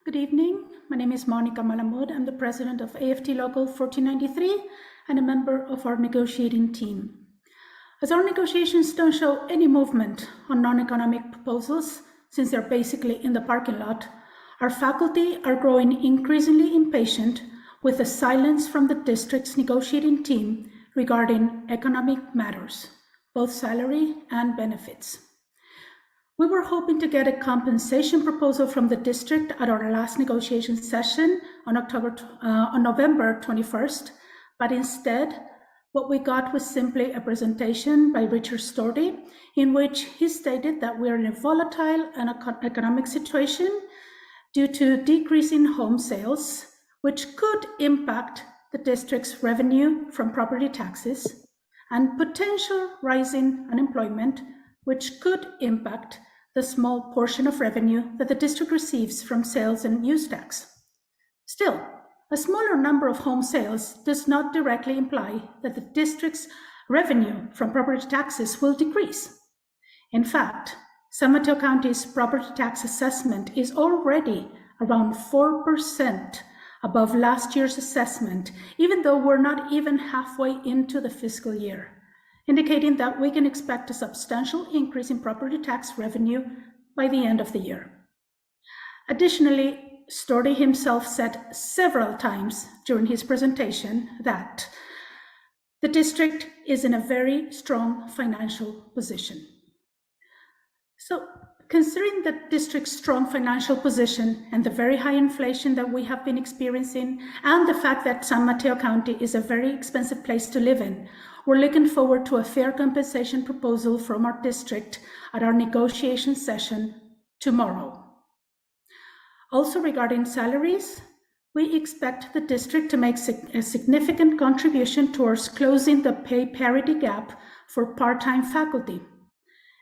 Good evening. My name is Monica Malamud. I'm the president of AFT Local 1493 and a member of our negotiating team. As our negotiations don't show any movement on non-economic proposals, since they're basically in the parking lot, our faculty are growing increasingly impatient with the silence from the district's negotiating team regarding economic matters, both salary and benefits. We were hoping to get a compensation proposal from the district at our last negotiation session on November 21st, but instead, what we got was simply a presentation by Richard Storti, in which he stated that we are in a volatile and economic situation due to decreasing home sales, which could impact the district's revenue from property taxes, and potential rising unemployment, which could impact the small portion of revenue that the district receives from sales and use tax. Still, a smaller number of home sales does not directly imply that the district's revenue from property taxes will decrease. In fact, San Mateo County's property tax assessment is already around 4% above last year's assessment, even though we're not even halfway into the fiscal year, indicating that we can expect a substantial increase in property tax revenue by the end of the year. Additionally, Storti himself said several times during his presentation that the district is in a very strong financial position. So, considering the district's strong financial position and the very high inflation that we have been experiencing, and the fact that San Mateo County is a very expensive place to live in, we're looking forward to a fair compensation proposal from our district at our negotiation session tomorrow. Also, regarding salaries, we expect the district to make a significant contribution towards closing the pay parity gap for part-time faculty.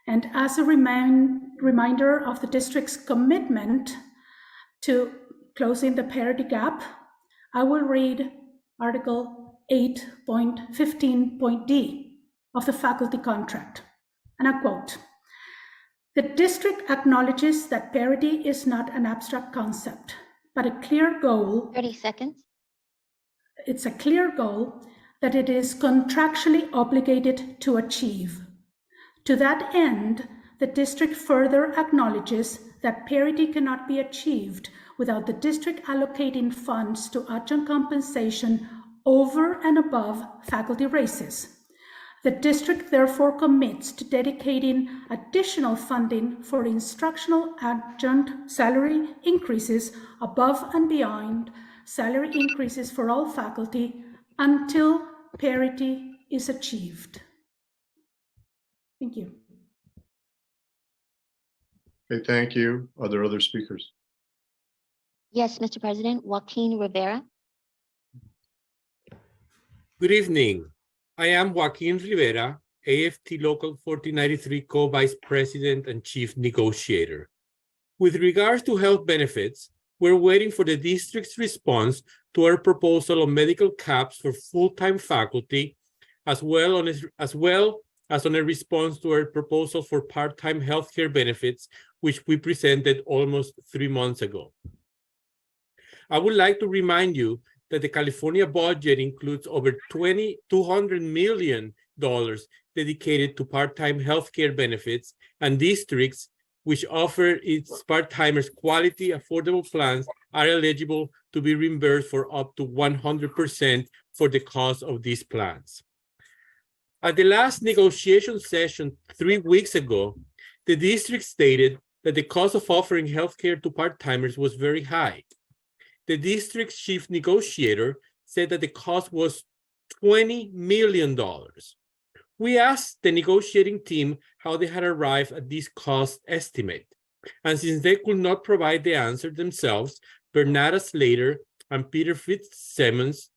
And as a reminder of the district's commitment to closing the parity gap, I will read Article 8.15.d of the faculty contract, and I quote, "The district acknowledges that parity is not an abstract concept, but a clear goal." 30 seconds. It's a clear goal that it is contractually obligated to achieve. To that end, the district further acknowledges that parity cannot be achieved without the district allocating funds to adjunct compensation over and above faculty raises. The district therefore commits to dedicating additional funding for instructional adjunct salary increases above and beyond salary increases for all faculty until parity is achieved. Thank you. Okay, thank you. Are there other speakers? Yes, Mr. President, Joaquin Rivera. Good evening. I am Joaquin Rivera, AFT Local 1493 Co-Vice President and Chief Negotiator. With regards to health benefits, we're waiting for the district's response to our proposal on medical caps for full-time faculty, as well as on a response to our proposal for part-time healthcare benefits, which we presented almost 3 months ago. I would like to remind you that the California budget includes over $200 million dedicated to part-time healthcare benefits, and districts which offer its part-timers quality, affordable plans are eligible to be reimbursed for up to 100% for the cost of these plans. At the last negotiation session 3 weeks ago, the district stated that the cost of offering healthcare to part-timers was very high. The district's chief negotiator said that the cost was $20 million. We asked the negotiating team how they had arrived at this cost estimate. And since they could not provide the answer themselves, Bernarda Slater and Peter Fitzsimmons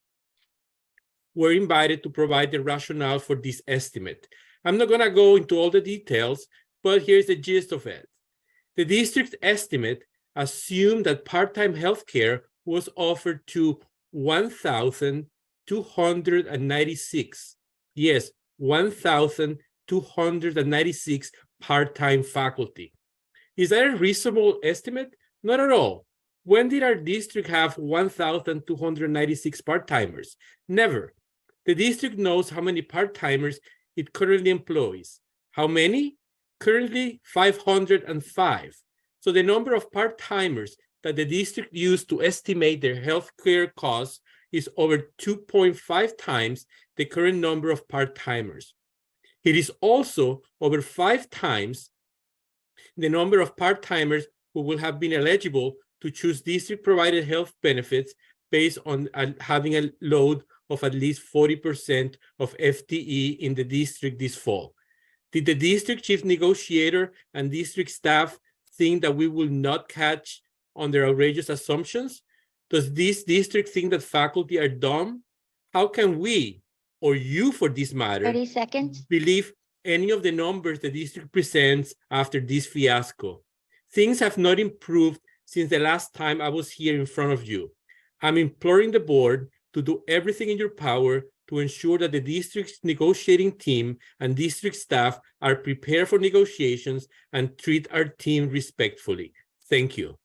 were invited to provide the rationale for this estimate. I'm not going to go into all the details, but here's the gist of it. The district estimate assumed that part-time healthcare was offered to 1,296. Yes, 1,296 part-time faculty. Is that a reasonable estimate? Not at all. When did our district have 1,296 part-timers? Never. The district knows how many part-timers it currently employs. How many? Currently 505. So the number of part-timers that the district used to estimate their healthcare costs is over 2.5 times the current number of part-timers. It is also over 5 times the number of part-timers who will have been eligible to choose district-provided health benefits based on having a load of at least 40% of FTE in the district this fall. Did the district chief negotiator and district staff think that we will not catch on their outrageous assumptions? Does this district think that faculty are dumb? How can we, or you for this matter, 30 seconds. believe any of the numbers the district presents after this fiasco? Things have not improved since the last time I was here in front of you. I'm imploring the board to do everything in your power to ensure that the district's negotiating team and district staff are prepared for negotiations and treat our team respectfully. Thank you.